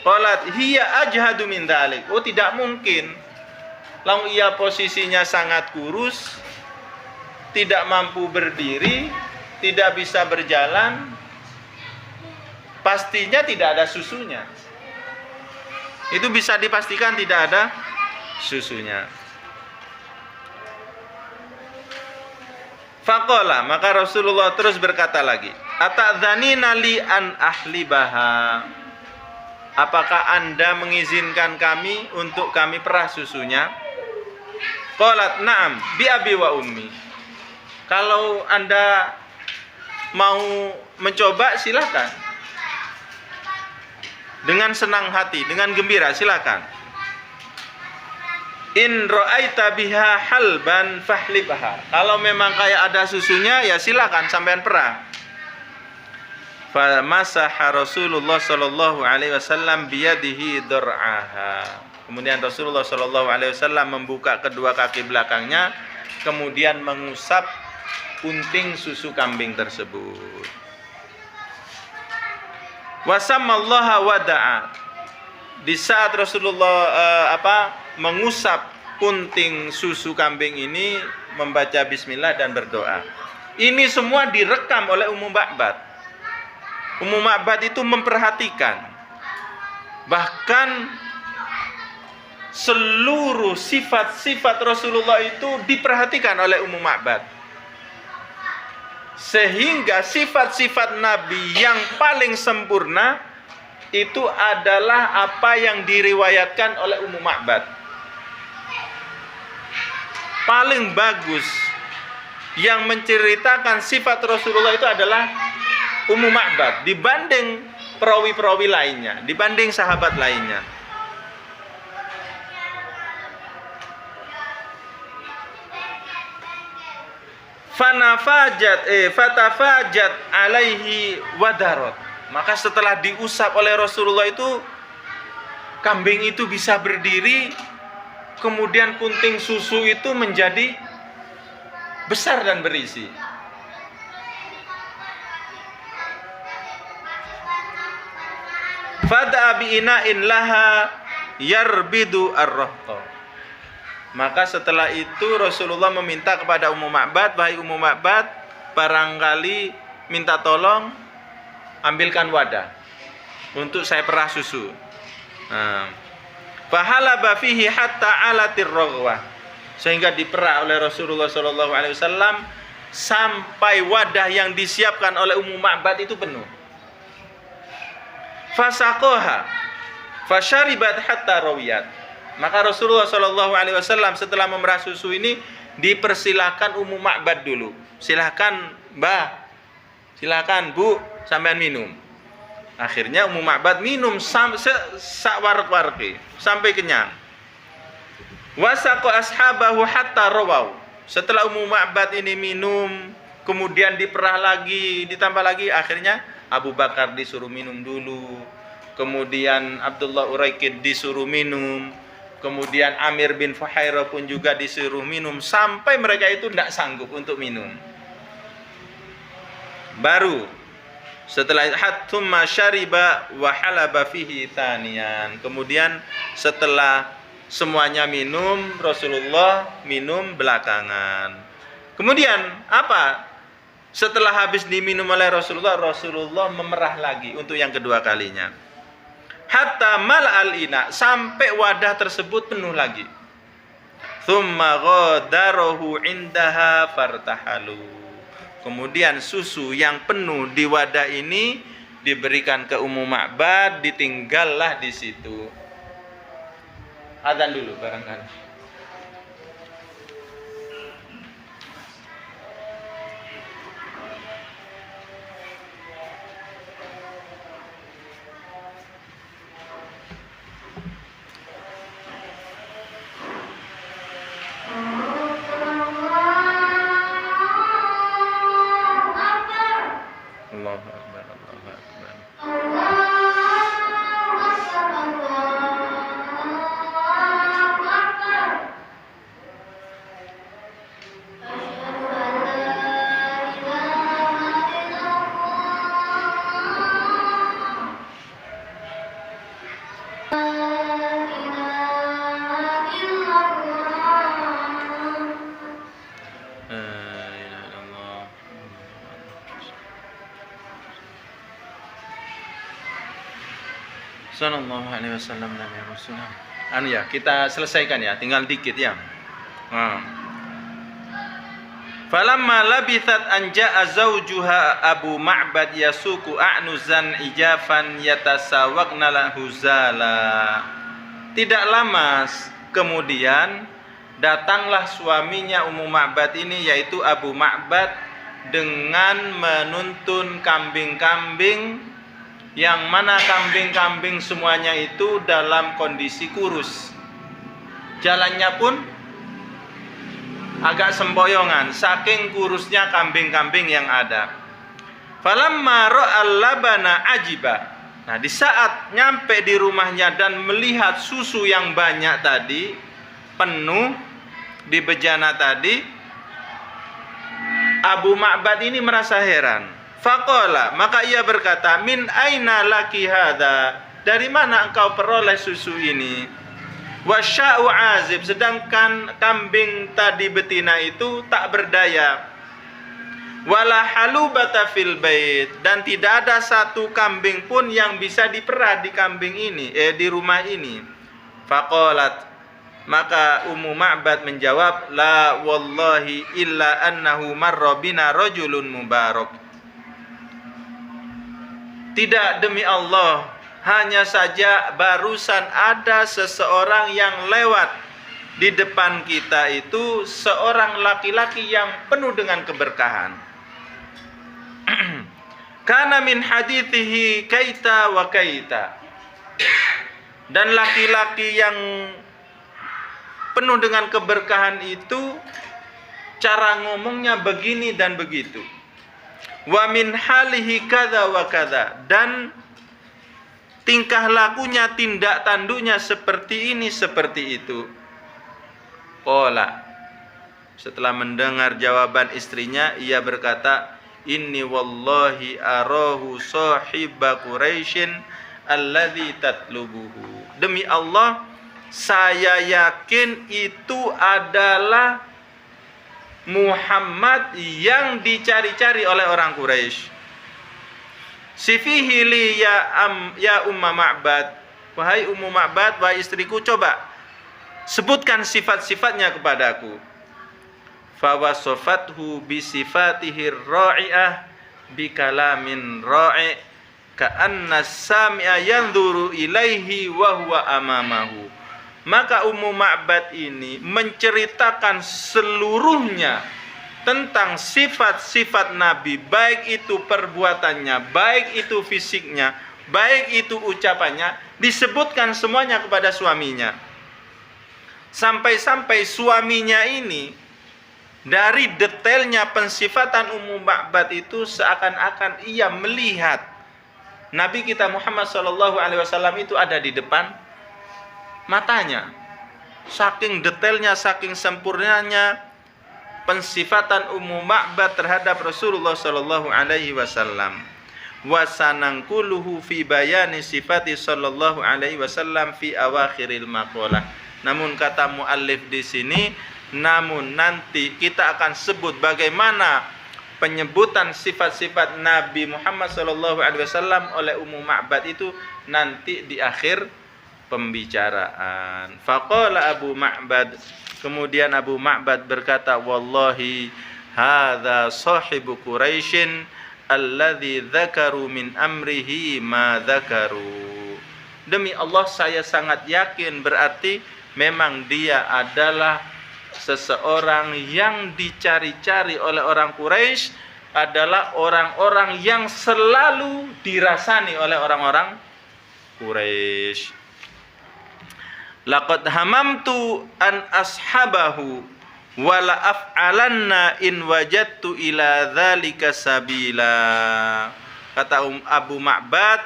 Qalat, hiya ajhadu min dzalik. Oh, tidak mungkin. Lalu ia posisinya sangat kurus, tidak mampu berdiri, tidak bisa berjalan, pastinya tidak ada susunya. Itu bisa dipastikan tidak ada susunya. Faqala, maka Rasulullah terus berkata lagi, atadzanina li an ahlibaha? Apakah Anda mengizinkan kami untuk kami perah susunya? Qalat, na'am, bi abi wa ummi. Kalau Anda mau mencoba silakan. Dengan senang hati, dengan gembira silakan. In ra'aita biha halban fahlibha. Kalau memang kayak ada susunya ya silakan sampean perah. Fa masaha Rasulullah sallallahu alaihi wasallam biyadihi dur'aha. Kemudian Rasulullah sallallahu alaihi wasallam membuka kedua kaki belakangnya, kemudian mengusap punting susu kambing tersebut. Wasamallaha wada'a. Di saat Rasulullah mengusap punting susu kambing ini, membaca bismillah dan berdoa. Ini semua direkam oleh Ummu Ma'bad. Ummu Ma'bad itu memperhatikan. Bahkan seluruh sifat-sifat Rasulullah itu diperhatikan oleh Ummu Ma'bad. Sehingga sifat-sifat Nabi yang paling sempurna itu adalah apa yang diriwayatkan oleh Ummu Ma'bad. Paling bagus yang menceritakan sifat Rasulullah itu adalah Ummu Ma'bad dibanding perawi-perawi lainnya, dibanding sahabat lainnya. Fatafajat alaihi wadarot. Maka setelah diusap oleh Rasulullah itu, kambing itu bisa berdiri, kemudian kunting susu itu menjadi besar dan berisi. Fada'a bi'ina'in laha yarbidu ar-rahta. Maka setelah itu Rasulullah meminta kepada Ummu Ma'bad, wahai Ummu Ma'bad, barangkali minta tolong ambilkan wadah untuk saya perah susu. Fahalaba fihi hatta alatir raghwah. Sehingga diperah oleh Rasulullah SAW sampai wadah yang disiapkan oleh Ummu Ma'bad itu penuh. Fasaqoha fasyaribat hatta rawiyat. Maka Rasulullah SAW setelah memerah susu ini dipersilakan Ummu Ma'bad dulu. Silakan Mbah, silakan Bu, sampean minum. Akhirnya Ummu Ma'bad minum sak-warek-wareke sampai kenyang. Wasaqo ashabahu hatta rawau. Setelah Ummu Ma'bad ini minum, kemudian diperah lagi, ditambah lagi, akhirnya Abu Bakar disuruh minum dulu. Kemudian Abdullah Uraikid disuruh minum. Kemudian Amir bin Fuhairah pun juga disuruh minum sampai mereka itu tidak sanggup untuk minum. Baru setelah hatsumma syariba wa halaba fihi taniyan. Kemudian setelah semuanya minum, Rasulullah minum belakangan. Kemudian apa? Setelah habis diminum oleh Rasulullah, Rasulullah memerah lagi untuk yang kedua kalinya. Hatta mal'al ina, sampai wadah tersebut penuh lagi. Tsumma ghadarahu indaha fartahalu. Kemudian susu yang penuh di wadah ini diberikan ke Ummu Ma'bad, ditinggallah di situ. Adzan dulu barangkali. Allahu Akbar, Allahu Akbar. Sallallahu alaihi wasallam Nabi Rasulullah. Ya, kita selesaikan ya, tinggal dikit ya. Falamma labithat an ja'a zawjuha Abu Ma'bad yasuku a'nuzan ijafan yatasawaqna lahu zala. Tidak lama kemudian datanglah suaminya Ummu Ma'bad ini, yaitu Abu Ma'bad, dengan menuntun kambing-kambing, yang mana kambing-kambing semuanya itu dalam kondisi kurus. Jalannya pun agak sempoyongan saking kurusnya kambing-kambing yang ada. Falamma ra'al labana ajiba. Nah, di saat nyampe di rumahnya dan melihat susu yang banyak tadi, penuh di bejana tadi, Abu Ma'bad ini merasa heran. Faqala, maka ia berkata, min aina laki hadha, dari mana engkau peroleh susu ini? Wasya'u azib, sedangkan kambing tadi betina itu tak berdaya. Wala halubata fil bait, dan tidak ada satu kambing pun yang bisa diperah di kambing ini, di rumah ini. Faqalat, Maka Ummu Ma'bad menjawab, la wallahi illa annahu marra bina rajulun mubarak. Tidak, demi Allah, hanya saja barusan ada seseorang yang lewat di depan kita itu, seorang laki-laki yang penuh dengan keberkahan. Kana min hadithihi kaita wa kaita. Dan laki-laki yang penuh dengan keberkahan itu cara ngomongnya begini dan begitu. Wa min halihi kadza wa kadza, dan tingkah lakunya, tindak tanduknya seperti ini seperti itu. Qala, setelah mendengar jawaban istrinya, ia berkata, inni wallahi arahu sahiba Quraisyin alladzi tatlubuhu. Demi Allah, saya yakin itu adalah Muhammad yang dicari-cari oleh orang Quraisy. Sifihi li ya Umma Ma'bad. Wahai Ummu Ma'bad, wahai istriku, coba sebutkan sifat-sifatnya kepadaku. Fawasofathu bisifatihi ra'i'ah bikalamin ra'i' ka'anna sami'a yanzuru ilaihi wa huwa amamahu. Maka Ummu Ma'bad ini menceritakan seluruhnya tentang sifat-sifat Nabi, baik itu perbuatannya, baik itu fisiknya, baik itu ucapannya, disebutkan semuanya kepada suaminya. Sampai-sampai suaminya ini dari detailnya pensifatan Ummu Ma'bad itu seakan-akan ia melihat Nabi kita Muhammad SAW itu ada di depan matanya. Saking detailnya, saking sempurnanya pensifatan Ummu Ma'bad terhadap Rasulullah SAW. Wa sananquluhu fi bayani sifati sallallahu alaihi wasallam fi awakhiril maqalah. Namun kata muallif di sini, namun nanti kita akan sebut bagaimana penyebutan sifat-sifat Nabi Muhammad SAW oleh Ummu Ma'bad itu nanti di akhir pembicaraan. Faqala Abu Ma'bad, kemudian Abu Ma'bad berkata, wallahi hadza sahibu Quraisyin alladzi dzakaru min amrihi ma dzakaru. Demi Allah, saya sangat yakin berarti memang dia adalah seseorang yang dicari-cari oleh orang Quraisy, adalah orang-orang yang selalu dirasani oleh orang-orang Quraisy. Laqad hamamtu an ashabahu wala af'alanna in wajadtu ila dzalika sabila. Kata Abu Ma'bad,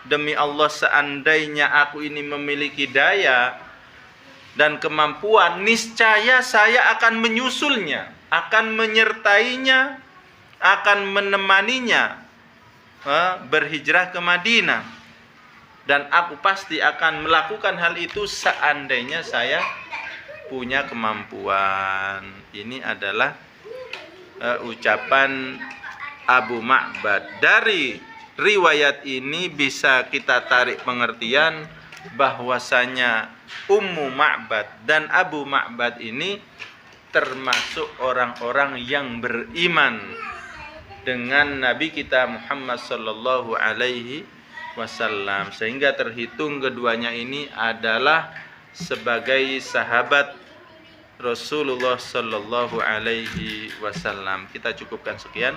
demi Allah, seandainya aku ini memiliki daya dan kemampuan, niscaya saya akan menyusulnya, akan menyertainya, akan menemaninya berhijrah ke Madinah. Dan aku pasti akan melakukan hal itu seandainya saya punya kemampuan. Ini adalah ucapan Abu Ma'bad. Dari riwayat ini bisa kita tarik pengertian bahwasanya Ummu Ma'bad dan Abu Ma'bad ini termasuk orang-orang yang beriman dengan Nabi kita Muhammad sallallahu alaihi wasallam, sehingga terhitung keduanya ini adalah sebagai sahabat Rasulullah sallallahu alaihi wasallam. Kita cukupkan sekian.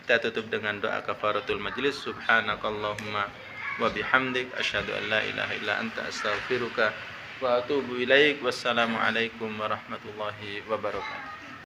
Kita tutup dengan doa kafaratul majlis. Subhanakallahumma wa bihamdik asyhadu an la ilaha illa anta astaghfiruka wa atubu ilaik. Wassalamualaikum warahmatullahi wabarakatuh.